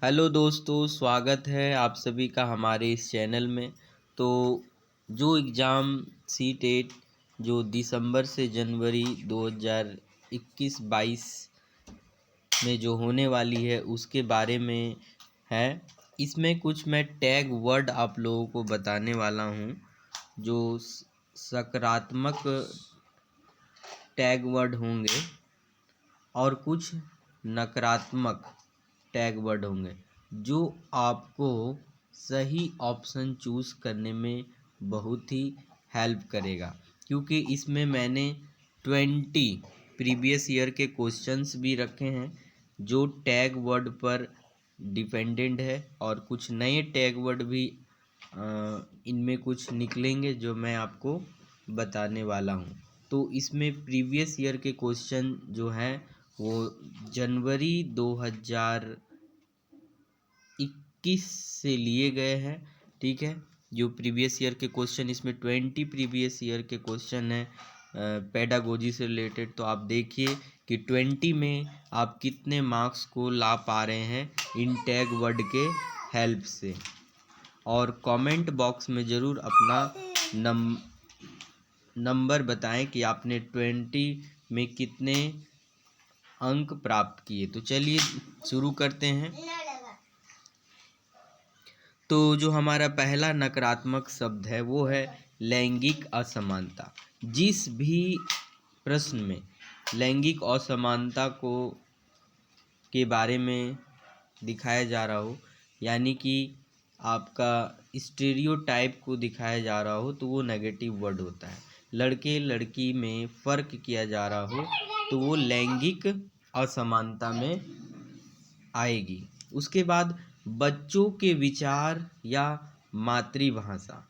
Hello दोस्तों, स्वागत है आप सभी का हमारे इस चैनल में। तो जो एग्ज़ाम सी-टेट जो दिसंबर से जनवरी 2021-22 में जो होने वाली है उसके बारे में है। इसमें कुछ मैं टैग वर्ड आप लोगों को बताने वाला हूँ जो सकारात्मक टैग वर्ड होंगे और कुछ नकारात्मक टैग वर्ड होंगे जो आपको सही ऑप्शन चूज़ करने में बहुत ही हेल्प करेगा, क्योंकि इसमें मैंने 20 प्रीवियस ईयर के क्वेश्चंस भी रखे हैं जो टैग वर्ड पर डिपेंडेंट है, और कुछ नए टैग वर्ड भी इनमें कुछ निकलेंगे जो मैं आपको बताने वाला हूँ। तो इसमें प्रीवियस ईयर के क्वेश्चन जो हैं वो जनवरी 2021 से लिए गए हैं। ठीक है, जो प्रीवियस ईयर के क्वेश्चन, इसमें 20 प्रीवियस ईयर के क्वेश्चन हैं पेडागोजी से रिलेटेड। तो आप देखिए कि 20 में आप कितने मार्क्स को ला पा रहे हैं इन टैग वर्ड के हेल्प से। और कमेंट बॉक्स में ज़रूर अपना नंबर बताएं कि आपने 20 में कितने अंक प्राप्त किए। तो चलिए शुरू करते हैं। तो जो हमारा पहला नकारात्मक शब्द है वो है लैंगिक असमानता। जिस भी प्रश्न में लैंगिक असमानता को के बारे में दिखाया जा रहा हो, यानी कि आपका स्टीरियोटाइप को दिखाया जा रहा हो, तो वो नेगेटिव वर्ड होता है। लड़के लड़की में फ़र्क किया जा रहा हो तो वो लैंगिक असमानता में आएगी। उसके बाद बच्चों के विचार या मातृभाषा,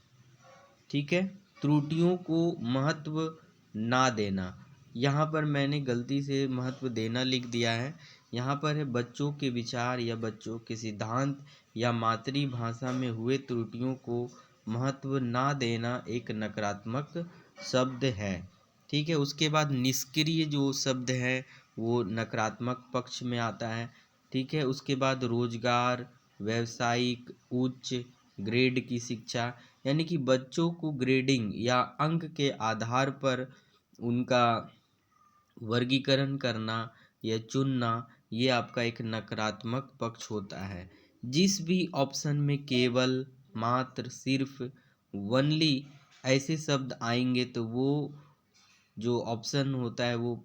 ठीक है, त्रुटियों को महत्व ना देना। यहाँ पर मैंने गलती से महत्व देना लिख दिया है। यहाँ पर है बच्चों के विचार या बच्चों के सिद्धांत या मातृभाषा में हुए त्रुटियों को महत्व ना देना एक नकारात्मक शब्द है। ठीक है, उसके बाद निष्क्रिय जो शब्द है वो नकारात्मक पक्ष में आता है। ठीक है, उसके बाद रोजगार, व्यावसायिक, उच्च ग्रेड की शिक्षा, यानी कि बच्चों को ग्रेडिंग या अंक के आधार पर उनका वर्गीकरण करना या चुनना, ये आपका एक नकारात्मक पक्ष होता है। जिस भी ऑप्शन में केवल, मात्र, सिर्फ, वनली ऐसे शब्द आएंगे तो वो जो ऑप्शन होता है वो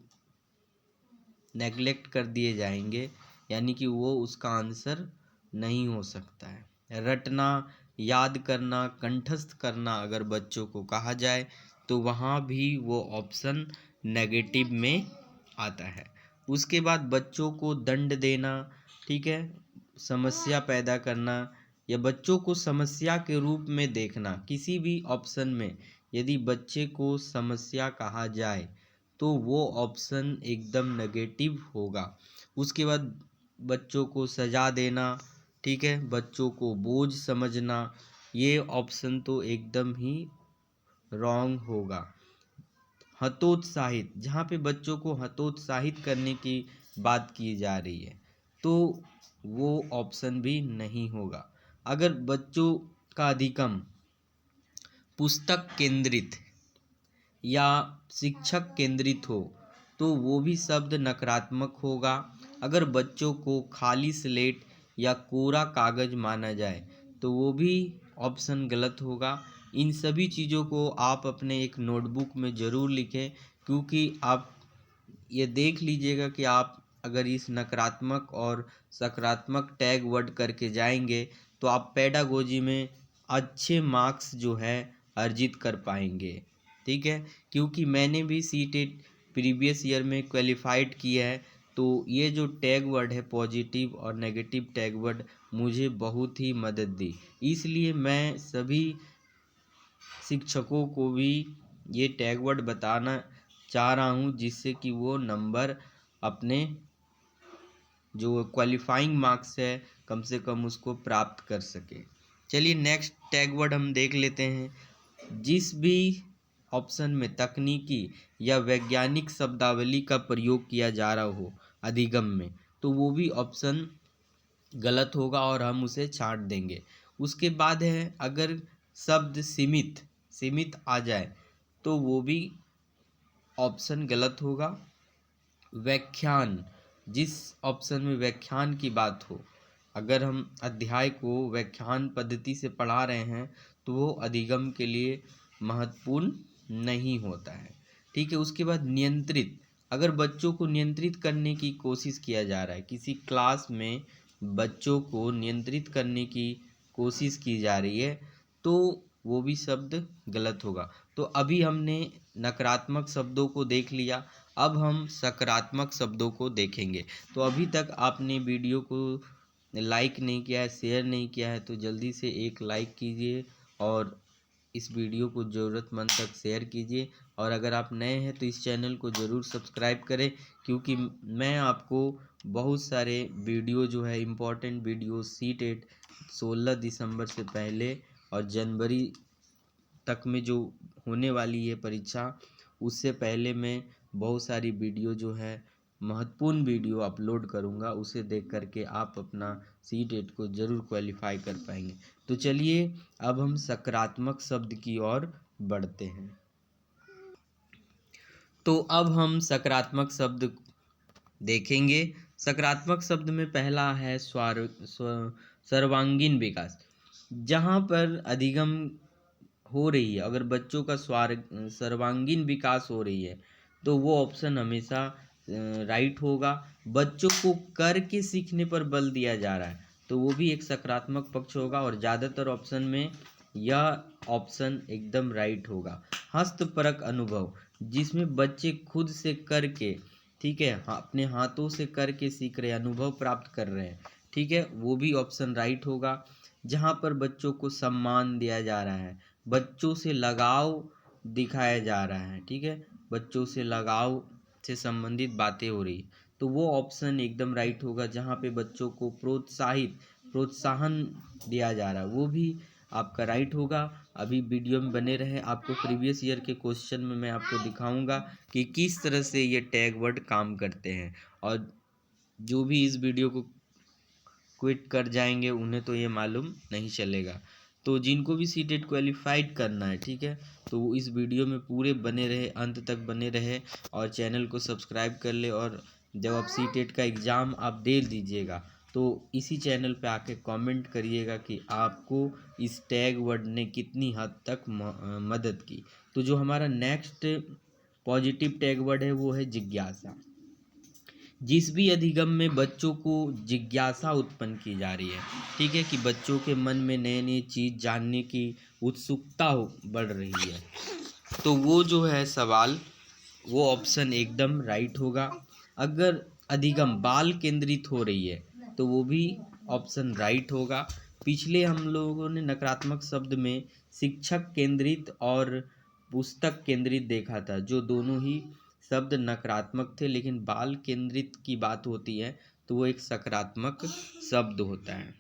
नेगलेक्ट कर दिए जाएंगे, यानी कि वो उसका आंसर नहीं हो सकता है। रटना, याद करना, कंठस्थ करना अगर बच्चों को कहा जाए तो वहाँ भी वो ऑप्शन नेगेटिव में आता है। उसके बाद बच्चों को दंड देना, ठीक है, समस्या पैदा करना या बच्चों को समस्या के रूप में देखना। किसी भी ऑप्शन में यदि बच्चे को समस्या कहा जाए तो वो ऑप्शन एकदम नेगेटिव होगा। उसके बाद बच्चों को सजा देना, ठीक है, बच्चों को बोझ समझना, ये ऑप्शन तो एकदम ही रॉन्ग होगा। हतोत्साहित, जहाँ पे बच्चों को हतोत्साहित करने की बात की जा रही है तो वो ऑप्शन भी नहीं होगा। अगर बच्चों का अधिगम पुस्तक केंद्रित या शिक्षक केंद्रित हो तो वो भी शब्द नकारात्मक होगा। अगर बच्चों को खाली स्लेट या कोरा कागज माना जाए तो वो भी ऑप्शन गलत होगा। इन सभी चीज़ों को आप अपने एक नोटबुक में ज़रूर लिखें, क्योंकि आप ये देख लीजिएगा कि आप अगर इस नकारात्मक और सकारात्मक टैग वर्ड करके जाएंगे तो आप पेडागोजी में अच्छे मार्क्स जो है अर्जित कर पाएंगे। ठीक है, क्योंकि मैंने भी सी-टेट प्रीवियस ईयर में क्वालिफाइड किया है, तो ये जो टैग वर्ड है पॉजिटिव और नेगेटिव टैग वर्ड मुझे बहुत ही मदद दी। इसलिए मैं सभी शिक्षकों को भी ये टैग वर्ड बताना चाह रहा हूँ, जिससे कि वो नंबर अपने जो क्वालिफाइंग मार्क्स है कम से कम उसको प्राप्त कर सके। चलिए नेक्स्ट टैग वर्ड हम देख लेते हैं। जिस भी ऑप्शन में तकनीकी या वैज्ञानिक शब्दावली का प्रयोग किया जा रहा हो अधिगम में, तो वो भी ऑप्शन गलत होगा और हम उसे छांट देंगे। उसके बाद है अगर शब्द सीमित सीमित आ जाए तो वो भी ऑप्शन गलत होगा। व्याख्यान, जिस ऑप्शन में व्याख्यान की बात हो, अगर हम अध्याय को व्याख्यान पद्धति से पढ़ा रहे हैं तो वो अधिगम के लिए महत्वपूर्ण नहीं होता है। ठीक है। उसके बाद नियंत्रित, अगर बच्चों को नियंत्रित करने की कोशिश किया जा रहा है, किसी क्लास में बच्चों को नियंत्रित करने की कोशिश की जा रही है तो वो भी शब्द गलत होगा। तो अभी हमने नकारात्मक शब्दों को देख लिया, अब हम सकारात्मक शब्दों को देखेंगे। तो अभी तक आपने वीडियो को लाइक नहीं किया है, शेयर नहीं किया है, तो जल्दी से एक लाइक कीजिए और इस वीडियो को ज़रूरतमंद तक शेयर कीजिए। और अगर आप नए हैं तो इस चैनल को ज़रूर सब्सक्राइब करें, क्योंकि मैं आपको बहुत सारे वीडियो जो है इम्पोर्टेंट वीडियो सीटेट 16 दिसंबर से पहले और जनवरी तक में जो होने वाली है परीक्षा, उससे पहले मैं बहुत सारी वीडियो जो है महत्वपूर्ण वीडियो अपलोड करूंगा, उसे देख करके आप अपना सीटेट को ज़रूर क्वालिफाई कर पाएंगे। तो चलिए अब हम सकारात्मक शब्द की ओर बढ़ते हैं। तो अब हम सकारात्मक शब्द देखेंगे। सकारात्मक शब्द में पहला है सर्वांगीण विकास। जहाँ पर अधिगम हो रही है, अगर बच्चों का सर्वांगीण विकास हो रही है तो वो ऑप्शन हमेशा राइट होगा। बच्चों को करके सीखने पर बल दिया जा रहा है तो वो भी एक सकारात्मक पक्ष होगा और ज़्यादातर ऑप्शन में यह ऑप्शन एकदम राइट होगा। हस्तपरक अनुभव, जिसमें बच्चे खुद से करके, ठीक है, अपने हाथों से करके सीख रहे, अनुभव प्राप्त कर रहे हैं, ठीक है, वो भी ऑप्शन राइट होगा। जहाँ पर बच्चों को सम्मान दिया जा रहा है, बच्चों से लगाव दिखाया जा रहा है, ठीक है, बच्चों से लगाव से संबंधित बातें हो रही, तो वो ऑप्शन एकदम राइट होगा। जहाँ पे बच्चों को प्रोत्साहन दिया जा रहा है, वो भी आपका राइट होगा। अभी वीडियो में बने रहे, आपको प्रीवियस ईयर के क्वेश्चन में मैं आपको दिखाऊंगा कि किस तरह से ये टैग वर्ड काम करते हैं, और जो भी इस वीडियो को क्विट कर जाएंगे उन्हें तो ये मालूम नहीं चलेगा। तो जिनको भी सीटेट क्वालिफाइड करना है, ठीक है, तो वो इस वीडियो में पूरे बने रहे, अंत तक बने रहे और चैनल को सब्सक्राइब कर ले। और जब आप सीटेट का एग्ज़ाम आप दे दीजिएगा तो इसी चैनल पे आके कमेंट करिएगा कि आपको इस टैग वर्ड ने कितनी हद तक मदद की। तो जो हमारा नेक्स्ट पॉजिटिव टैग वर्ड है वो है जिज्ञासा। जिस भी अधिगम में बच्चों को जिज्ञासा उत्पन्न की जा रही है, ठीक है, कि बच्चों के मन में नए नए चीज़ जानने की उत्सुकता बढ़ रही है, तो वो जो है सवाल, वो ऑप्शन एकदम राइट होगा। अगर अधिगम बाल केंद्रित हो रही है तो वो भी ऑप्शन राइट होगा। पिछले हम लोगों ने नकारात्मक शब्द में शिक्षक केंद्रित और पुस्तक केंद्रित देखा था, जो दोनों ही शब्द नकारात्मक थे, लेकिन बाल केंद्रित की बात होती है तो वो एक सकारात्मक शब्द होता है।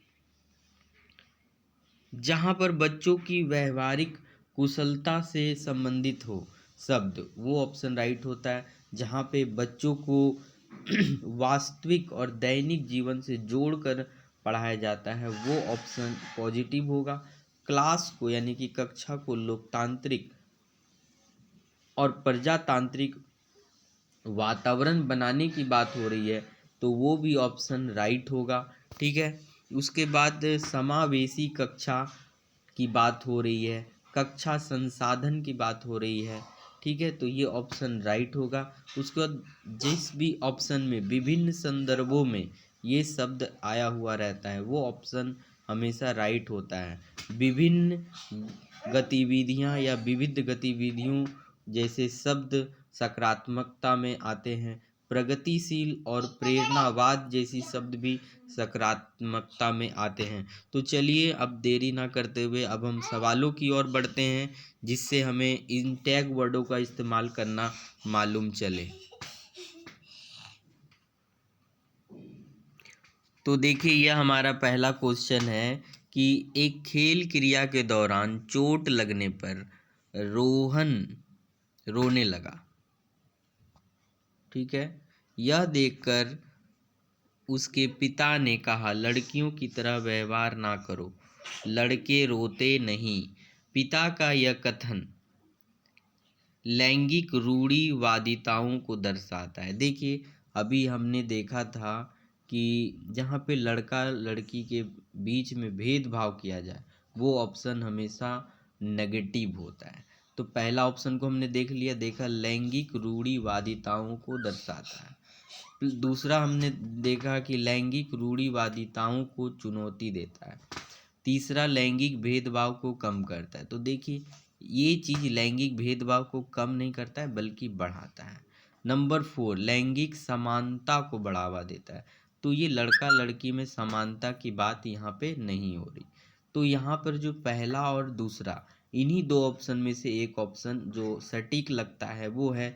जहाँ पर बच्चों की व्यवहारिक कुशलता से संबंधित हो शब्द, वो ऑप्शन राइट होता है। जहाँ पे बच्चों को वास्तविक और दैनिक जीवन से जोड़कर पढ़ाया जाता है, वो ऑप्शन पॉजिटिव होगा। क्लास को यानी कि कक्षा को लोकतांत्रिक और प्रजातांत्रिक वातावरण बनाने की बात हो रही है तो वो भी ऑप्शन राइट होगा, ठीक है। उसके बाद समावेशी कक्षा की बात हो रही है, कक्षा संसाधन की बात हो रही है, ठीक है, तो ये ऑप्शन राइट होगा। उसके बाद जिस भी ऑप्शन में विभिन्न संदर्भों में ये शब्द आया हुआ रहता है वो ऑप्शन हमेशा राइट होता है। विभिन्न गतिविधियां या विविध गतिविधियों जैसे शब्द सकारात्मकता में आते हैं। प्रगतिशील और प्रेरणावाद जैसी शब्द भी सकारात्मकता में आते हैं। तो चलिए अब देरी ना करते हुए अब हम सवालों की ओर बढ़ते हैं, जिससे हमें इन टैग वर्डों का इस्तेमाल करना मालूम चले। तो देखिए यह हमारा पहला क्वेश्चन है कि एक खेल क्रिया के दौरान चोट लगने पर रोहन रोने लगा, ठीक है। यह देखकर उसके पिता ने कहा, लड़कियों की तरह व्यवहार ना करो, लड़के रोते नहीं। पिता का यह कथन लैंगिक रूढ़िवादिताओं को दर्शाता है। देखिए, अभी हमने देखा था कि जहाँ पे लड़का लड़की के बीच में भेदभाव किया जाए, वो ऑप्शन हमेशा नेगेटिव होता है। तो पहला ऑप्शन को हमने देख लिया, देखा लैंगिक रूढ़िवादिताओं को दर्शाता है। दूसरा हमने देखा कि लैंगिक रूढ़िवादिताओं को चुनौती देता है। तीसरा लैंगिक भेदभाव को कम करता है। तो देखिए, ये चीज़ लैंगिक भेदभाव को कम नहीं करता है बल्कि बढ़ाता है। नंबर 4, लैंगिक समानता को बढ़ावा देता है। तो ये लड़का लड़की में समानता की बात यहाँ पे नहीं हो रही। तो यहाँ पर जो पहला और दूसरा, इन्हीं दो ऑप्शन में से एक ऑप्शन जो सटीक लगता है वो है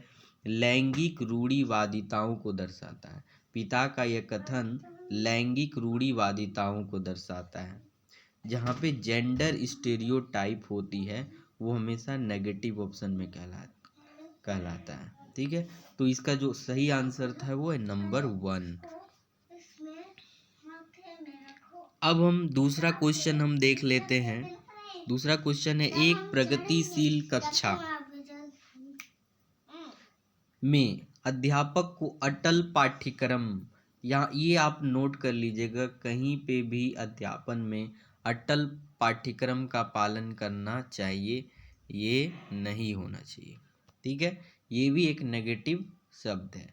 लैंगिक रूढ़िवादिताओं को दर्शाता है। पिता का यह कथन लैंगिक रूढ़िवादिताओं को दर्शाता है। जहाँ पे जेंडर स्टेरियोटाइप होती है वो हमेशा नेगेटिव ऑप्शन में कहलाता है। ठीक है, तो इसका जो सही आंसर था वो है नंबर 1। अब हम दूसरा क्वेश्चन हम देख लेते हैं। दूसरा क्वेश्चन है, एक प्रगतिशील कक्षा में अध्यापक को अटल पाठ्यक्रम, या ये आप नोट कर लीजिएगा, कहीं पे भी अध्यापन में अटल पाठ्यक्रम का पालन करना चाहिए, ये नहीं होना चाहिए। ठीक है, ये भी एक नेगेटिव शब्द है।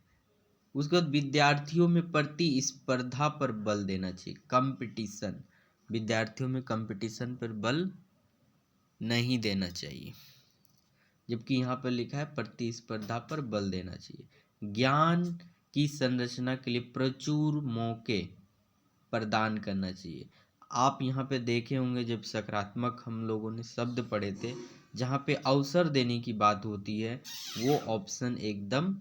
उसके बाद विद्यार्थियों में प्रतिस्पर्धा पर बल देना चाहिए, कंपटीशन। विद्यार्थियों में कंपटीशन पर बल नहीं देना चाहिए, जबकि यहाँ पर लिखा है प्रतिस्पर्धा पर बल देना चाहिए। ज्ञान की संरचना के लिए प्रचुर मौके प्रदान करना चाहिए। आप यहाँ पे देखे होंगे, जब सकारात्मक हम लोगों ने शब्द पढ़े थे, जहाँ पे अवसर देने की बात होती है वो ऑप्शन एकदम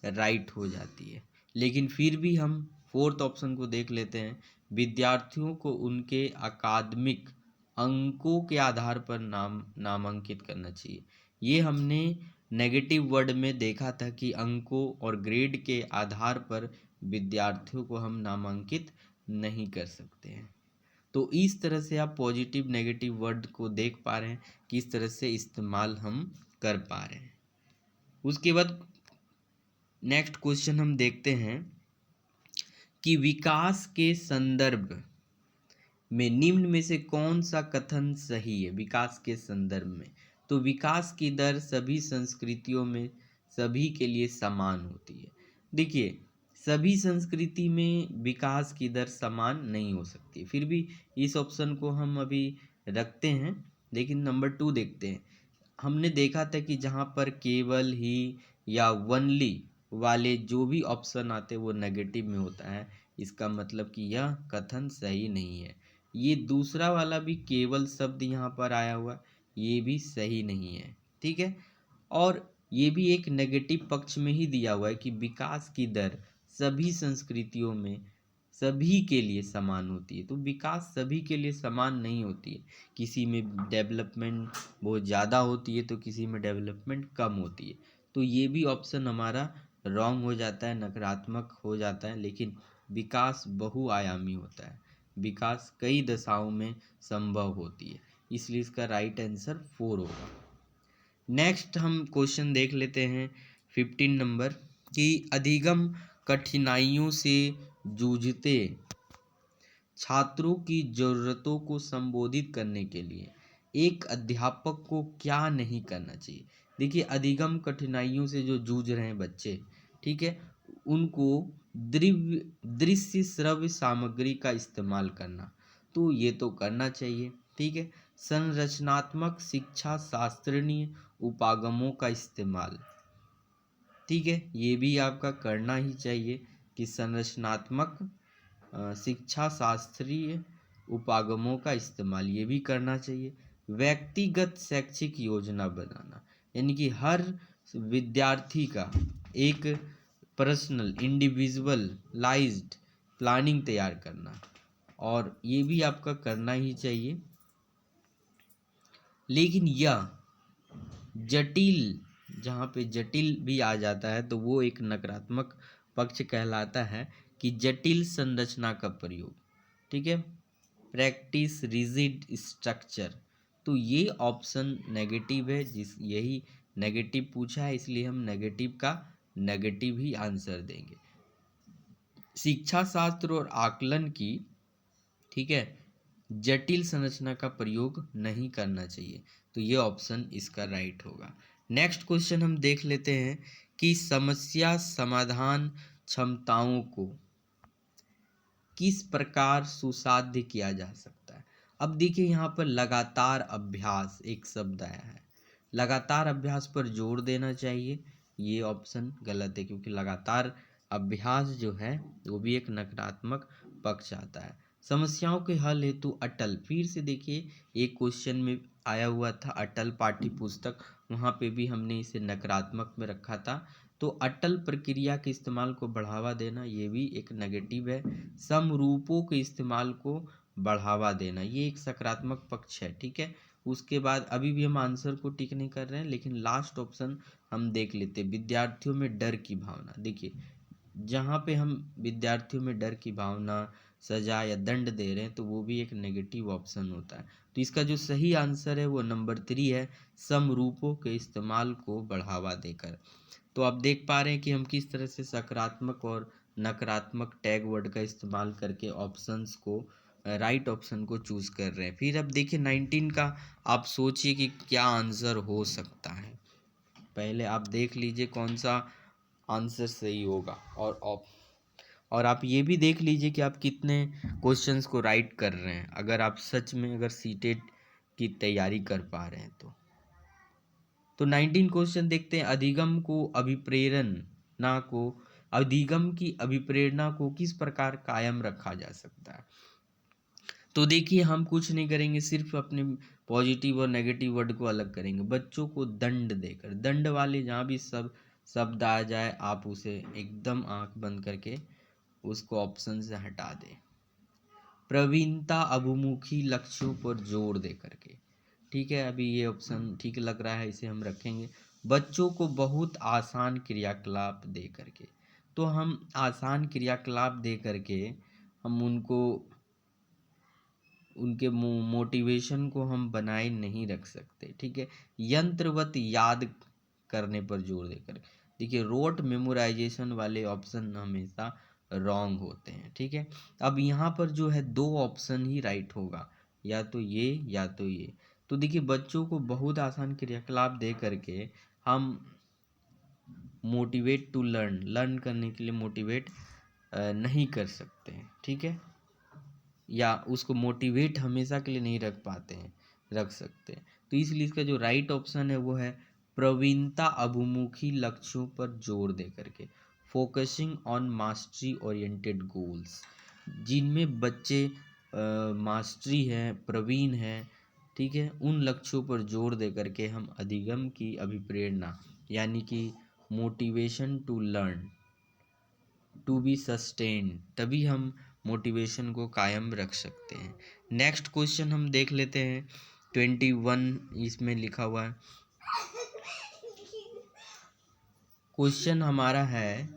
राइट हो जाती है। लेकिन फिर भी हम फोर्थ ऑप्शन को देख लेते हैं, विद्यार्थियों को उनके अकादमिक अंकों के आधार पर नामांकित करना चाहिए। ये हमने नेगेटिव वर्ड में देखा था कि अंकों और ग्रेड के आधार पर विद्यार्थियों को हम नामांकित नहीं कर सकते हैं। तो इस तरह से आप पॉजिटिव नेगेटिव वर्ड को देख पा रहे हैं, किस तरह से इस्तेमाल हम कर पा रहे हैं। उसके बाद नेक्स्ट क्वेश्चन हम देखते हैं कि विकास के संदर्भ में निम्न में से कौन सा कथन सही है। विकास के संदर्भ में, तो विकास की दर सभी संस्कृतियों में सभी के लिए समान होती है। देखिए, सभी संस्कृति में विकास की दर समान नहीं हो सकती, फिर भी इस ऑप्शन को हम अभी रखते हैं। लेकिन नंबर 2 देखते हैं। हमने देखा था कि जहाँ पर केवल ही या वनली वाले जो भी ऑप्शन आते हैं वो नेगेटिव में होता है, इसका मतलब कि यह कथन सही नहीं है। ये दूसरा वाला भी केवल शब्द यहाँ पर आया हुआ, ये भी सही नहीं है। ठीक है, और ये भी एक नेगेटिव पक्ष में ही दिया हुआ है कि विकास की दर सभी संस्कृतियों में सभी के लिए समान होती है। तो विकास सभी के लिए समान नहीं होती है, किसी में डेवलपमेंट बहुत ज़्यादा होती है तो किसी में डेवलपमेंट कम होती है। तो ये भी ऑप्शन हमारा रॉन्ग हो जाता है, नकारात्मक हो जाता है। लेकिन विकास बहुआयामी होता है, विकास कई दशाओं में संभव होती है, इसलिए इसका राइट आंसर 4 होगा। नेक्स्ट हम क्वेश्चन देख लेते हैं 15 नंबर, कि अधिगम कठिनाइयों से जूझते छात्रों की ज़रूरतों को संबोधित करने के लिए एक अध्यापक को क्या नहीं करना चाहिए। देखिए, अधिगम कठिनाइयों से जो जूझ रहे हैं बच्चे, ठीक है, उनको दृश्य श्रव्य सामग्री का इस्तेमाल करना, तो ये तो करना चाहिए। ठीक है, संरचनात्मक शिक्षा शास्त्रीय उपागमों का इस्तेमाल, ठीक है, ये भी आपका करना ही चाहिए कि संरचनात्मक शिक्षा शास्त्रीय उपागमों का इस्तेमाल ये भी करना चाहिए। व्यक्तिगत शैक्षिक योजना बनाना, यानी कि हर विद्यार्थी का एक पर्सनल इंडिविजुअलाइज्ड प्लानिंग तैयार करना, और ये भी आपका करना ही चाहिए। लेकिन यह जटिल, जहाँ पे जटिल भी आ जाता है तो वो एक नकारात्मक पक्ष कहलाता है कि जटिल संरचना का प्रयोग, ठीक है, प्रैक्टिस रिजिड स्ट्रक्चर। तो ये ऑप्शन नेगेटिव है, यही नेगेटिव पूछा है, इसलिए हम नेगेटिव का नेगेटिव ही आंसर देंगे। शिक्षा शास्त्र और आकलन की, ठीक है, जटिल संरचना का प्रयोग नहीं करना चाहिए, तो ये ऑप्शन इसका राइट होगा। नेक्स्ट क्वेश्चन हम देख लेते हैं कि समस्या समाधान क्षमताओं को किस प्रकार सुसाध्य किया जा सकता है। अब देखिए यहाँ पर लगातार अभ्यास एक शब्द आया है, लगातार अभ्यास पर जोर देना चाहिए, ये ऑप्शन गलत है, क्योंकि लगातार अभ्यास जो है वो भी एक नकारात्मक पक्ष आता है। समस्याओं के हल हेतु अटल, फिर से देखिए एक क्वेश्चन में आया हुआ था अटल पाठ्य पुस्तक, वहाँ पे भी हमने इसे नकारात्मक में रखा था, तो अटल प्रक्रिया के इस्तेमाल को बढ़ावा देना ये भी एक नेगेटिव है। समरूपों के इस्तेमाल को बढ़ावा देना ये एक सकारात्मक पक्ष है, ठीक है। उसके बाद अभी भी हम आंसर को टिक नहीं कर रहे हैं, लेकिन लास्ट ऑप्शन हम देख लेते हैं, विद्यार्थियों में डर की भावना। देखिए जहाँ पे हम विद्यार्थियों में डर की भावना, सजा या दंड दे रहे हैं, तो वो भी एक नेगेटिव ऑप्शन होता है। तो इसका जो सही आंसर है वो नंबर 3 है, समरूपों के इस्तेमाल को बढ़ावा देकर। तो आप देख पा रहे हैं कि हम किस तरह से सकारात्मक और नकारात्मक टैग वर्ड का इस्तेमाल करके ऑप्शंस को, राइट ऑप्शन को चूज कर रहे हैं। फिर अब देखिए 19 का आप सोचिए कि क्या आंसर हो सकता है, पहले आप देख लीजिए कौन सा आंसर सही होगा, और आप ये भी देख लीजिए कि आप कितने क्वेश्चंस को राइट कर रहे हैं, अगर आप सच में अगर सीटेट की तैयारी कर पा रहे हैं तो 19 क्वेश्चन देखते हैं, अधिगम की अभिप्रेरणा को किस प्रकार कायम रखा जा सकता है। तो देखिए हम कुछ नहीं करेंगे, सिर्फ अपने पॉजिटिव और नेगेटिव वर्ड को अलग करेंगे। बच्चों को दंड देकर, दंड वाले जहाँ भी सब शब्द आ जाए आप उसे एकदम आंख बंद करके उसको ऑप्शन से हटा दें। प्रवीणता अभिमुखी लक्ष्यों पर जोर दे करके, ठीक है, अभी ये ऑप्शन ठीक लग रहा है, इसे हम रखेंगे। बच्चों को बहुत आसान क्रियाकलाप दे करके, तो हम आसान क्रियाकलाप दे करके हम उनके मोटिवेशन को हम बनाए नहीं रख सकते, ठीक है। यंत्रवत याद करने पर जोर देकर, देखिए रोट मेमोराइजेशन वाले ऑप्शन हमेशा रॉन्ग होते हैं, ठीक है। अब यहाँ पर जो है 2 ऑप्शन ही राइट होगा, या तो ये या तो ये। तो देखिए बच्चों को बहुत आसान क्रियाकलाप दे करके हम मोटिवेट टू लर्न करने के लिए मोटिवेट नहीं कर सकते हैं, ठीक है, या उसको मोटिवेट हमेशा के लिए नहीं रख सकते। तो इसलिए इसका जो राइट ऑप्शन है वो है प्रवीणता अभिमुखी लक्ष्यों पर जोर दे करके, focusing on mastery oriented goals, जिनमें बच्चे मास्टरी है, प्रवीण है, ठीक है, उन लक्ष्यों पर जोर दे करके हम अधिगम की अभिप्रेरणा यानी कि motivation to learn to be sustain, तभी हम मोटिवेशन को कायम रख सकते हैं। नेक्स्ट क्वेश्चन हम देख लेते हैं 21, इसमें लिखा हुआ है, क्वेश्चन हमारा है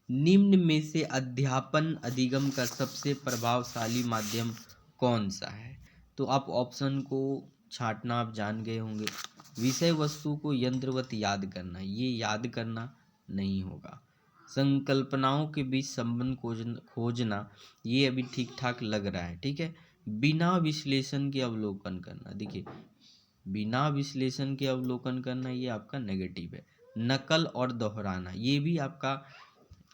निम्न में से अध्यापन अधिगम का सबसे प्रभावशाली माध्यम कौन सा है। तो आप ऑप्शन को छांटना आप जान गए होंगे। विषय वस्तु को यंत्रवत याद करना, ये याद करना नहीं होगा। संकल्पनाओं के बीच संबंध खोजना, ये अभी ठीक ठाक लग रहा है, ठीक है। बिना विश्लेषण के अवलोकन करना, देखिए बिना विश्लेषण के अवलोकन करना ये आपका नेगेटिव है। नकल और दोहराना, ये भी आपका,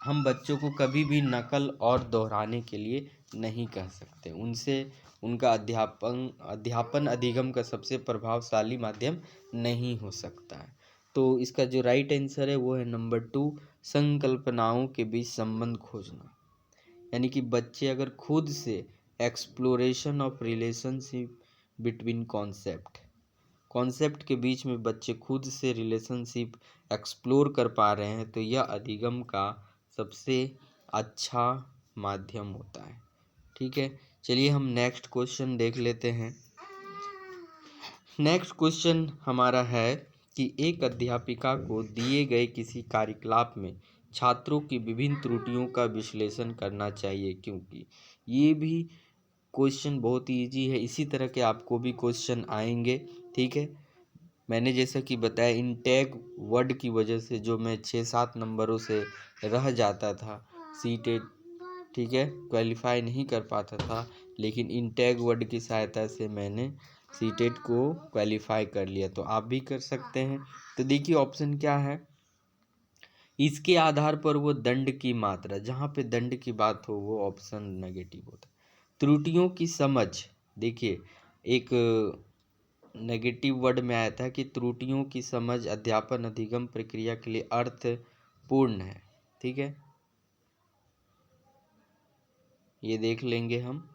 हम बच्चों को कभी भी नकल और दोहराने के लिए नहीं कह सकते, उनसे उनका अध्यापन अधिगम का सबसे प्रभावशाली माध्यम नहीं हो सकता है। तो इसका जो राइट आंसर है वो है नंबर 2, संकल्पनाओं के बीच संबंध खोजना, यानी कि बच्चे अगर खुद से exploration of relationship between concept के बीच में बच्चे खुद से रिलेशनशिप एक्सप्लोर कर पा रहे हैं, तो यह अधिगम का सबसे अच्छा माध्यम होता है, ठीक है। चलिए हम नेक्स्ट क्वेश्चन देख लेते हैं। नेक्स्ट क्वेश्चन हमारा है कि एक अध्यापिका को दिए गए किसी कार्यकलाप में छात्रों की विभिन्न त्रुटियों का विश्लेषण करना चाहिए, क्योंकि ये भी क्वेश्चन बहुत ही ईजी है। इसी तरह के आपको भी क्वेश्चन आएंगे, ठीक है। मैंने जैसा कि बताया, इन टैग वर्ड की वजह से जो मैं 6-7 नंबरों से रह जाता था सीटेट, ठीक है, क्वालिफाई नहीं कर पाता था, लेकिन इन टैग वर्ड की सहायता से मैंने सीटेट को क्वालिफाई कर लिया। तो आप भी कर सकते हैं। तो देखिए ऑप्शन क्या है, इसके आधार पर वो दंड की मात्रा, जहाँ पे दंड की बात हो वो ऑप्शन नेगेटिव होता है। त्रुटियों की समझ, देखिए एक नेगेटिव वर्ड में आया था कि त्रुटियों की समझ अध्यापन अधिगम प्रक्रिया के लिए अर्थपूर्ण है, ठीक है, ये देख लेंगे हम।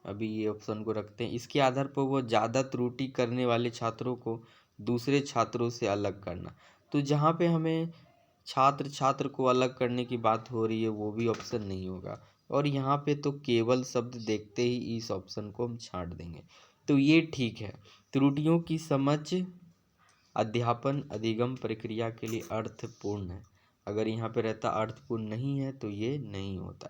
अभी ये ऑप्शन को रखते हैं। इसके आधार पर वो ज़्यादा त्रुटि करने वाले छात्रों को दूसरे छात्रों से अलग करना। तो जहाँ पे हमें छात्र छात्र को अलग करने की बात हो रही है वो भी ऑप्शन नहीं होगा, और यहाँ पे तो केवल शब्द देखते ही इस ऑप्शन को हम छांट देंगे। तो ये ठीक है, त्रुटियों की समझ अध्यापन अधिगम प्रक्रिया के लिए अर्थपूर्ण है। अगर यहाँ पे रहता अर्थपूर्ण नहीं है तो ये नहीं होता,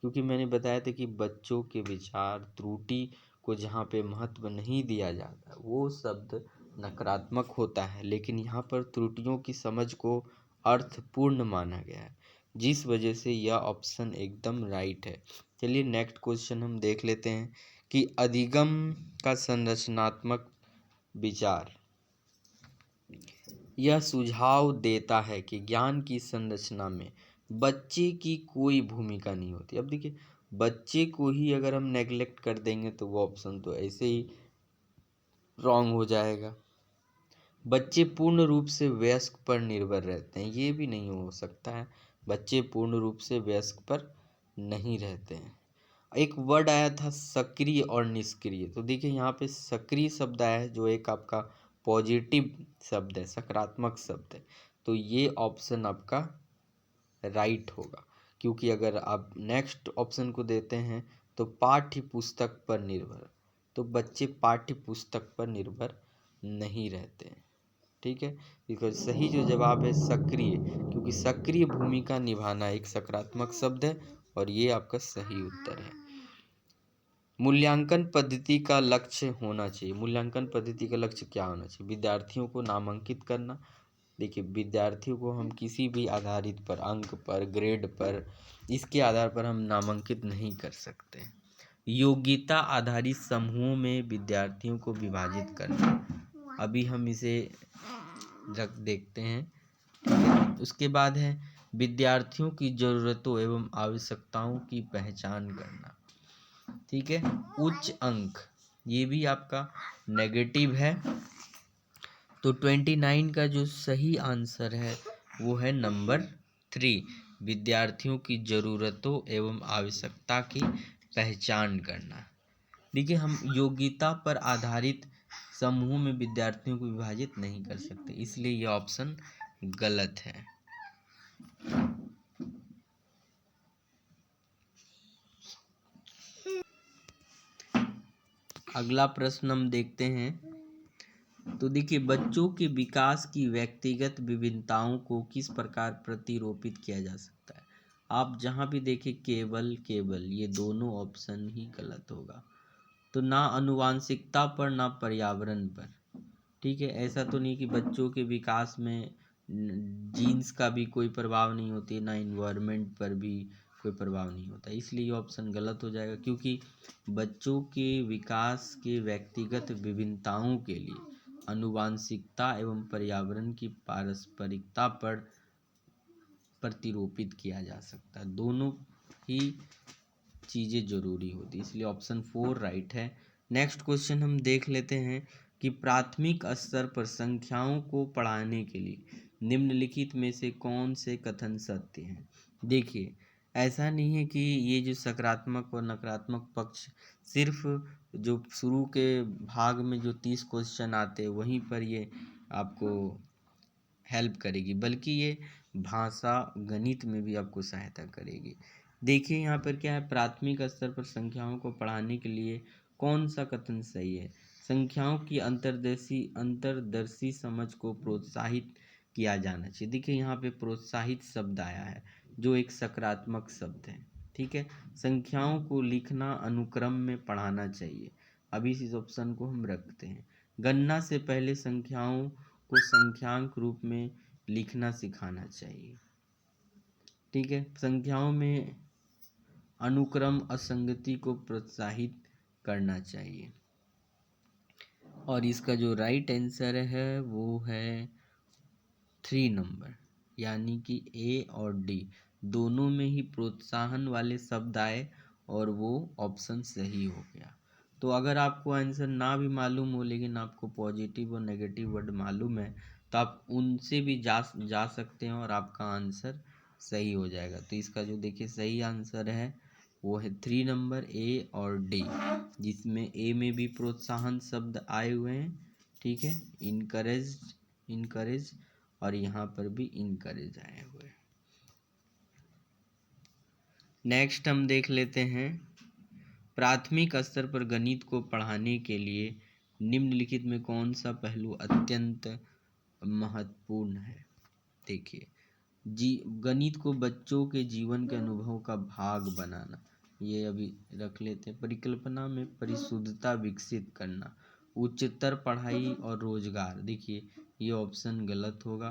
क्योंकि मैंने बताया था कि बच्चों के विचार त्रुटि को जहाँ पे महत्व नहीं दिया जाता वो शब्द नकारात्मक होता है, लेकिन यहाँ पर त्रुटियों की समझ को अर्थपूर्ण माना गया है, जिस वजह से यह ऑप्शन एकदम राइट है। चलिए नेक्स्ट क्वेश्चन हम देख लेते हैं कि अधिगम का संरचनात्मक विचार यह सुझाव देता है कि ज्ञान की संरचना में बच्चे की कोई भूमिका नहीं होती। अब देखिए बच्चे को ही अगर हम नेग्लेक्ट कर देंगे तो वो ऑप्शन तो ऐसे ही रॉन्ग हो जाएगा। बच्चे पूर्ण रूप से वयस्क पर निर्भर रहते हैं, ये भी नहीं हो सकता है। बच्चे पूर्ण रूप से वयस्क पर नहीं रहते हैं। एक वर्ड आया था सक्रिय और निष्क्रिय, तो देखिए यहाँ पे सक्रिय शब्द आया है जो एक आपका पॉजिटिव शब्द है, सकारात्मक शब्द है। तो ये ऑप्शन आपका राइट होगा, क्योंकि अगर आप नेक्स्ट ऑप्शन को देते हैं तो पाठ्य पुस्तक पर निर्भर, तो बच्चे पाठ्य पुस्तक पर निर्भर नहीं रहते हैं, ठीक है। बिकॉज सही जो जवाब है सक्रिय, क्योंकि सक्रिय भूमिका निभाना एक सकारात्मक शब्द है, और ये आपका सही उत्तर है। मूल्यांकन पद्धति का लक्ष्य होना चाहिए। मूल्यांकन पद्धति का लक्ष्य क्या होना चाहिए? विद्यार्थियों को नामांकित करना। देखिए विद्यार्थियों को हम किसी भी आधारित पर, अंक पर, ग्रेड पर, इसके आधार पर हम नामांकित नहीं कर सकते। योग्यता आधारित समूहों में विद्यार्थियों को विभाजित करना, अभी हम इसे रख देखते हैं। उसके बाद है विद्यार्थियों की ज़रूरतों एवं आवश्यकताओं की पहचान करना, ठीक है। उच्च अंक, ये भी आपका नेगेटिव है। तो 29 का जो सही आंसर है वो है नंबर 3, विद्यार्थियों की ज़रूरतों एवं आवश्यकता की पहचान करना। देखिए हम योग्यता पर आधारित समूह में विद्यार्थियों को विभाजित नहीं कर सकते, इसलिए यह ऑप्शन गलत है। अगला प्रश्न हम देखते हैं। तो देखिए बच्चों के विकास की व्यक्तिगत विभिन्नताओं को किस प्रकार प्रतिरूपित किया जा सकता है? आप जहाँ भी देखें केवल केवल ये दोनों ऑप्शन ही गलत होगा। तो ना आनुवांशिकता पर ना पर्यावरण पर, ठीक है। ऐसा तो नहीं कि बच्चों के विकास में जीन्स का भी कोई प्रभाव नहीं होती, ना इन्वायरमेंट पर भी कोई प्रभाव नहीं होता, इसलिए ये ऑप्शन गलत हो जाएगा। क्योंकि बच्चों के विकास के व्यक्तिगत विभिन्नताओं के लिए आनुवांशिकता एवं पर्यावरण की पारस्परिकता पर प्रतिरूपित किया जा सकता है, दोनों ही चीज़ें जरूरी होती, इसलिए ऑप्शन 4 राइट है। नेक्स्ट क्वेश्चन हम देख लेते हैं कि प्राथमिक स्तर पर संख्याओं को पढ़ाने के लिए निम्नलिखित में से कौन से कथन सत्य हैं? देखिए ऐसा नहीं है कि ये जो सकारात्मक और नकारात्मक पक्ष सिर्फ जो शुरू के भाग में जो 30 क्वेश्चन आते हैं वहीं पर ये आपको हेल्प करेगी, बल्कि ये भाषा गणित में भी आपको सहायता करेगी। देखिए यहाँ पर क्या है, प्राथमिक स्तर पर संख्याओं को पढ़ाने के लिए कौन सा कथन सही है? संख्याओं की अंतर्दर्शी समझ को प्रोत्साहित किया जाना चाहिए। देखिए यहाँ पे प्रोत्साहित शब्द आया है जो एक सकारात्मक शब्द है। ठीक है, संख्याओं को लिखना अनुक्रम में पढ़ाना चाहिए। अभी इस ऑप्शन को हम रखते हैं। गणना से पहले संख्याओं को संख्यांक रूप में लिखना सिखाना चाहिए। ठीक है, संख्याओं में अनुक्रम असंगति को प्रोत्साहित करना चाहिए। और इसका जो राइट आंसर है वो है 3 नंबर, यानी कि ए और डी दोनों में ही प्रोत्साहन वाले शब्द आए और वो ऑप्शन सही हो गया। तो अगर आपको आंसर ना भी मालूम हो लेकिन आपको पॉजिटिव और नेगेटिव वर्ड मालूम है तो आप उनसे भी जा सकते हैं और आपका आंसर सही हो जाएगा। तो इसका जो देखिए सही आंसर है वो है 3 नंबर, ए और डी, जिसमें ए में भी प्रोत्साहन शब्द आए हुए हैं। ठीक है, इनकरेज और यहाँ पर भी इनकरेज आए हुए हैं। नेक्स्ट हम देख लेते हैं, प्राथमिक स्तर पर गणित को पढ़ाने के लिए निम्नलिखित में कौन सा पहलू अत्यंत महत्वपूर्ण है। देखिए, गणित को बच्चों के जीवन के अनुभव का भाग बनाना, ये अभी रख लेते हैं। परिकल्पना में परिशुद्धता विकसित करना, उच्चतर पढ़ाई और रोजगार, देखिए ये ऑप्शन गलत होगा।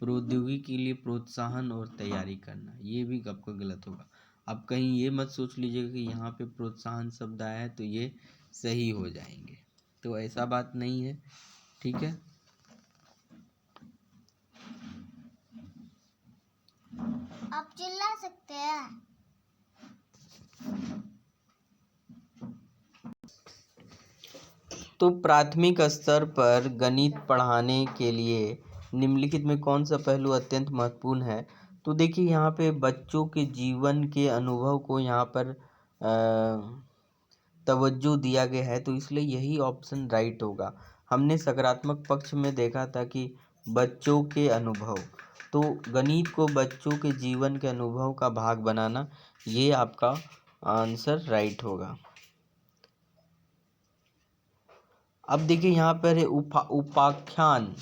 प्रौद्योगिकी के लिए प्रोत्साहन और तैयारी करना, ये भी आपका गलत होगा। अब कहीं ये मत सोच लीजिएगा कि यहाँ पे प्रोत्साहन शब्द आया है तो ये सही हो जाएंगे, तो ऐसा बात नहीं है। ठीक है, आप चिल्ला सकते हैं। तो प्राथमिक स्तर पर गणित पढ़ाने के लिए निम्नलिखित में कौन सा पहलू अत्यंत महत्वपूर्ण है। तो देखिए यहाँ पे बच्चों के जीवन के अनुभव को यहाँ पर तवज्जो दिया गया है, तो इसलिए यही ऑप्शन राइट होगा। हमने सकारात्मक पक्ष में देखा था कि बच्चों के अनुभव, तो गणित को बच्चों के जीवन के अनुभव का भाग बनाना, ये आपका आंसर राइट होगा। अब देखिए यहाँ पर है उपाख्यान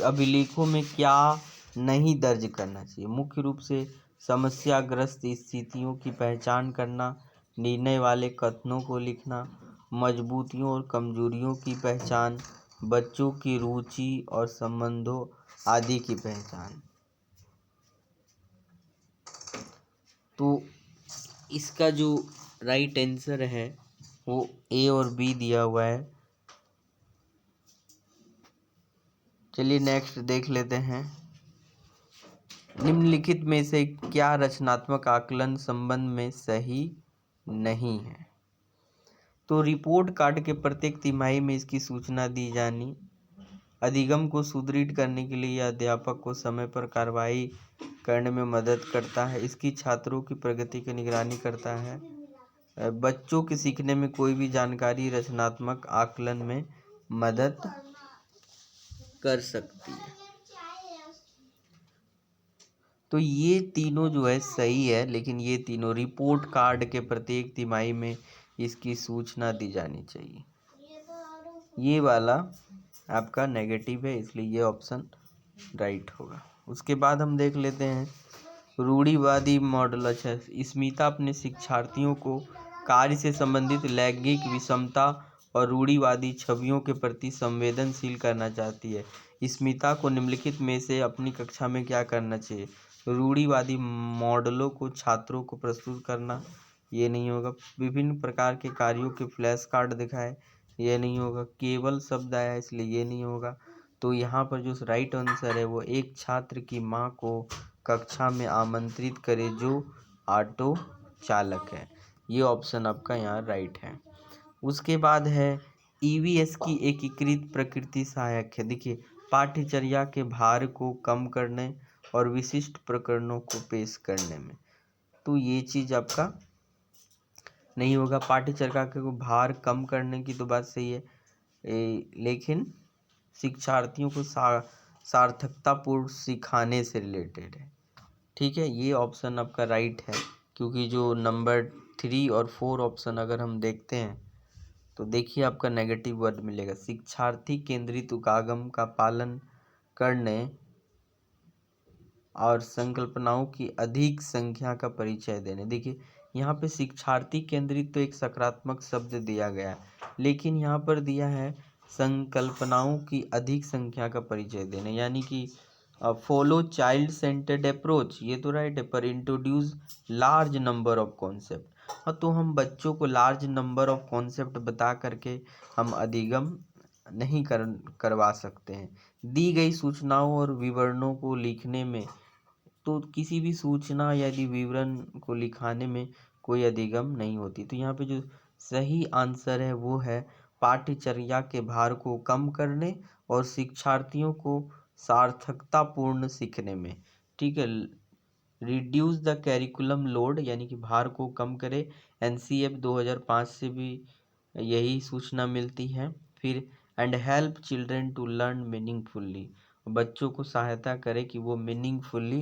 अभिलेखों में क्या नहीं दर्ज करना चाहिए। मुख्य रूप से समस्याग्रस्त स्थितियों की पहचान करना, निर्णय वाले कथनों को लिखना, मजबूतियों और कमजोरियों की पहचान, बच्चों की रुचि और संबंधों आदि की पहचान। तो इसका जो राइट आंसर है वो ए और बी दिया हुआ है। चलिए नेक्स्ट देख लेते हैं, निम्नलिखित में से क्या रचनात्मक आकलन संबंध में सही नहीं है। तो रिपोर्ट कार्ड के प्रत्येक तिमाही में इसकी सूचना दी जानी, अधिगम को सुदृढ़ करने के लिए यह अध्यापक को समय पर कार्रवाई करने में मदद करता है, इसकी छात्रों की प्रगति की निगरानी करता है, बच्चों के सीखने में कोई भी जानकारी रचनात्मक आकलन में मदद कर सकती है। तो ये तीनों जो है सही है, लेकिन ये तीनों रिपोर्ट कार्ड के प्रत्येक तिमाही में इसकी सूचना दी जानी चाहिए, ये वाला आपका नेगेटिव है, इसलिए ये ऑप्शन राइट होगा। उसके बाद हम देख लेते हैं रूढ़िवादी मॉडल। अच्छा, स्मिता अपने शिक्षार्थियों को कार्य से संबंधित लैंगिक विषमता और रूढ़िवादी छवियों के प्रति संवेदनशील करना चाहती है। स्मिता को निम्नलिखित में से अपनी कक्षा में क्या करना चाहिए। रूढ़िवादी मॉडलों को छात्रों को प्रस्तुत करना, ये नहीं होगा। विभिन्न प्रकार के कार्यों के फ्लैश कार्ड दिखाए, ये नहीं होगा। केवल शब्द आया इसलिए ये नहीं होगा। तो यहाँ पर जो राइट आंसर है वो एक छात्र की माँ को कक्षा में आमंत्रित करे जो ऑटो चालक है, ये ऑप्शन आपका यहाँ राइट है। उसके बाद है ईवीएस की एकीकृत प्रकृति सहायक है। देखिए, पाठ्यचर्या के भार को कम करने और विशिष्ट प्रकरणों को पेश करने में, तो ये चीज़ आपका नहीं होगा। पाठ्यचर्या के भार कम करने की तो बात सही है, लेकिन शिक्षार्थियों को सार्थकतापूर्ण सिखाने से रिलेटेड है। ठीक है, ये ऑप्शन आपका राइट है, क्योंकि जो नंबर 3 और 4 ऑप्शन अगर हम देखते हैं तो देखिए आपका नेगेटिव वर्ड मिलेगा। शिक्षार्थी केंद्रित उद्गम का पालन करने और संकल्पनाओं की अधिक संख्या का परिचय देने। देखिए यहाँ पे शिक्षार्थी केंद्रित तो एक सकारात्मक शब्द दिया गया है, लेकिन यहाँ पर दिया है संकल्पनाओं की अधिक संख्या का परिचय देने, यानी कि फॉलो चाइल्ड सेंटर्ड अप्रोच, ये तो राइट है, पर introduce large number of concept. हाँ, तो हम बच्चों को लार्ज नंबर ऑफ कॉन्सेप्ट बता करके हम अधिगम नहीं करवा सकते हैं। दी गई सूचनाओं और विवरणों को लिखने में, तो किसी भी सूचना यदि विवरण को लिखाने में कोई अधिगम नहीं होती। तो यहाँ पे जो सही आंसर है वो है पाठ्यचर्या के भार को कम करने और शिक्षार्थियों को सार्थकतापूर्ण सीखने में। ठीक है, रिड्यूस द कैरिकुलम लोड, यानी कि भार को कम करे। NCF 2005 से भी यही सूचना मिलती है। फिर and help children to learn meaningfully, बच्चों को सहायता करे कि वो मीनिंगफुल्ली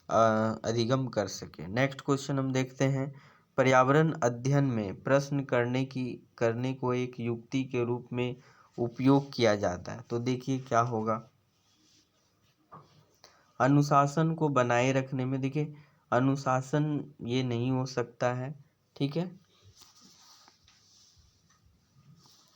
अधिगम कर सके। नेक्स्ट क्वेश्चन हम देखते हैं, पर्यावरण अध्ययन में प्रश्न करने को एक युक्ति के रूप में उपयोग किया जाता है। तो देखिए क्या होगा, अनुशासन को बनाए रखने में। देखिए अनुशासन ये नहीं हो सकता है, ठीक है,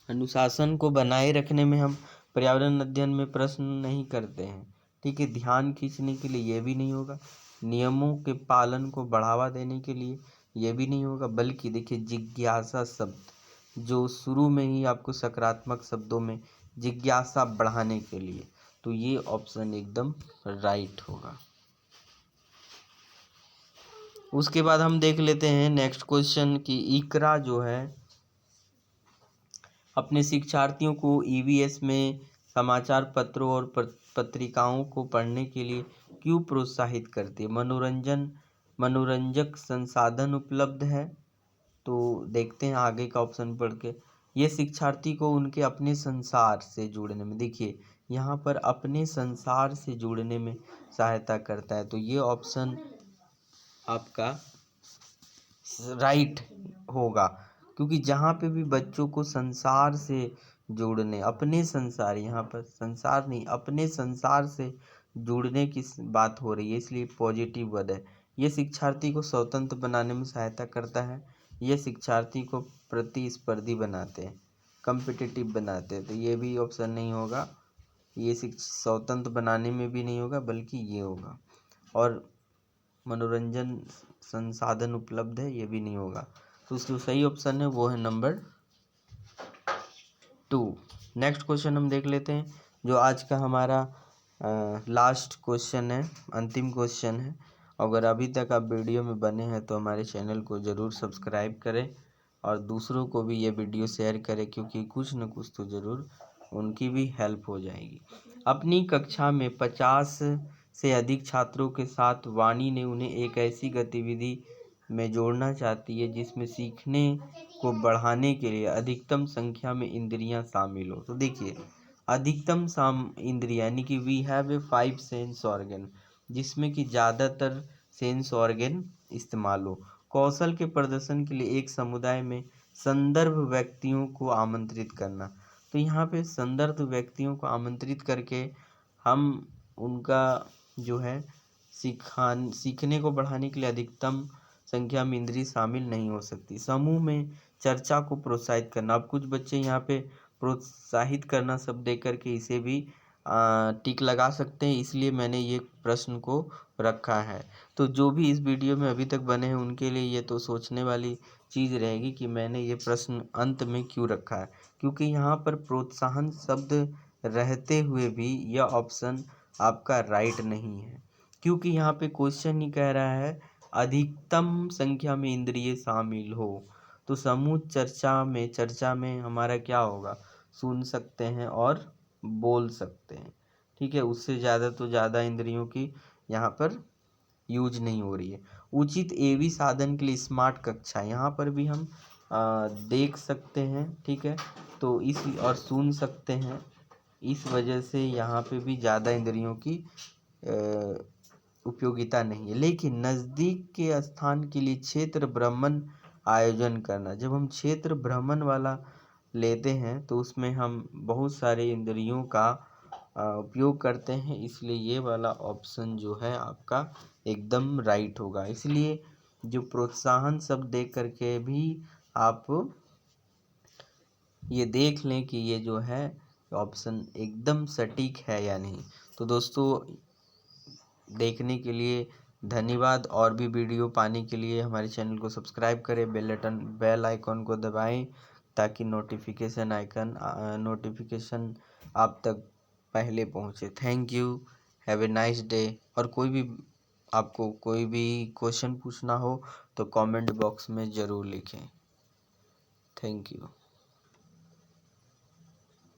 अनुशासन को बनाए रखने में हम पर्यावरण अध्ययन में प्रश्न नहीं करते हैं। ठीक है, ध्यान खींचने के लिए ये भी नहीं होगा, नियमों के पालन को बढ़ावा देने के लिए ये भी नहीं होगा, बल्कि देखिए जिज्ञासा शब्द जो शुरू में ही आपको सकारात्मक शब्दों में जिज्ञासा बढ़ाने के लिए, तो ये ऑप्शन एकदम राइट होगा। उसके बाद हम देख लेते हैं नेक्स्ट क्वेश्चन कि इकरा जो है अपने शिक्षार्थियों को EVS में समाचार पत्रों और पत्रिकाओं को पढ़ने के लिए क्यों प्रोत्साहित करती है। मनोरंजक संसाधन उपलब्ध है। तो देखते हैं आगे का ऑप्शन पढ़ के, ये शिक्षार्थी को उनके अपने संसार से जुड़ने में, देखिए यहाँ पर अपने संसार से जुड़ने में सहायता करता है। तो ये ऑप्शन आपका राइट होगा, क्योंकि जहाँ पे भी बच्चों को संसार से जुड़ने, अपने संसार, यहाँ पर संसार नहीं अपने संसार से जुड़ने की बात हो रही है, इसलिए पॉजिटिव वर्ड है। ये शिक्षार्थी को स्वतंत्र बनाने में सहायता करता है, ये शिक्षार्थी को प्रतिस्पर्धी बनाते हैं, कम्पिटिटिव बनाते हैं। तो ये भी ऑप्शन नहीं होगा, ये स्वतंत्र बनाने में भी नहीं होगा, बल्कि ये होगा। और मनोरंजन संसाधन उपलब्ध है, ये भी नहीं होगा। तो उसका सही ऑप्शन है वो है नंबर 2। नेक्स्ट क्वेश्चन हम देख लेते हैं, जो आज का हमारा लास्ट क्वेश्चन है, अंतिम क्वेश्चन है। अगर अभी तक आप वीडियो में बने हैं तो हमारे चैनल को ज़रूर सब्सक्राइब करें और दूसरों को भी ये वीडियो शेयर करें, क्योंकि कुछ न कुछ तो ज़रूर उनकी भी हेल्प हो जाएगी। अपनी कक्षा में 50 से अधिक छात्रों के साथ वाणी ने उन्हें एक ऐसी गतिविधि में जोड़ना चाहती है जिसमें सीखने को बढ़ाने के लिए अधिकतम संख्या में इंद्रियां शामिल हो। तो देखिए अधिकतम इंद्रियां, यानी कि we have a 5 sense organ, जिसमें कि ज़्यादातर सेंस ऑर्गन इस्तेमाल हो। कौशल के प्रदर्शन के लिए एक समुदाय में संदर्भ व्यक्तियों को आमंत्रित करना। तो यहाँ पे संदर्भ व्यक्तियों को आमंत्रित करके हम उनका जो है सीखने को बढ़ाने के लिए अधिकतम संख्या में इंद्रिय शामिल नहीं हो सकती। समूह में चर्चा को प्रोत्साहित करना। अब कुछ बच्चे यहाँ पे प्रोत्साहित करना शब्द दे करके इसे भी टिक लगा सकते हैं, इसलिए मैंने ये प्रश्न को रखा है। तो जो भी इस वीडियो में अभी तक बने हैं उनके लिए ये तो सोचने वाली चीज़ रहेगी कि मैंने ये प्रश्न अंत में क्यों रखा है, क्योंकि यहाँ पर प्रोत्साहन शब्द रहते हुए भी यह ऑप्शन आपका राइट नहीं है, क्योंकि यहाँ पे क्वेश्चन ही कह रहा है अधिकतम संख्या में इंद्रिय शामिल हो। तो समूह चर्चा में हमारा क्या होगा, सुन सकते हैं और बोल सकते हैं। ठीक है, उससे ज़्यादा तो ज़्यादा इंद्रियों की यहाँ पर यूज नहीं हो रही है। उचित AV साधन के लिए स्मार्ट कक्षा, यहाँ पर भी हम देख सकते हैं, ठीक है, तो इस और सुन सकते हैं, इस वजह से यहाँ पे भी ज़्यादा इंद्रियों की उपयोगिता नहीं है। लेकिन नज़दीक के स्थान के लिए क्षेत्र भ्रमण आयोजन करना, जब हम क्षेत्र भ्रमण वाला लेते हैं तो उसमें हम बहुत सारे इंद्रियों का उपयोग करते हैं, इसलिए ये वाला ऑप्शन जो है आपका एकदम राइट होगा। इसलिए जो प्रोत्साहन शब्द दे करके भी आप ये देख लें कि ये जो है ऑप्शन एकदम सटीक है या नहीं। तो दोस्तों देखने के लिए धन्यवाद। और भी वीडियो पाने के लिए हमारे चैनल को सब्सक्राइब करें, बेल आइकन को दबाएं ताकि नोटिफिकेशन आप तक पहले पहुंचे। Thank you, have a nice day. और आपको कोई भी क्वेश्चन पूछना हो तो कमेंट बॉक्स में ज़रूर लिखें। Thank you.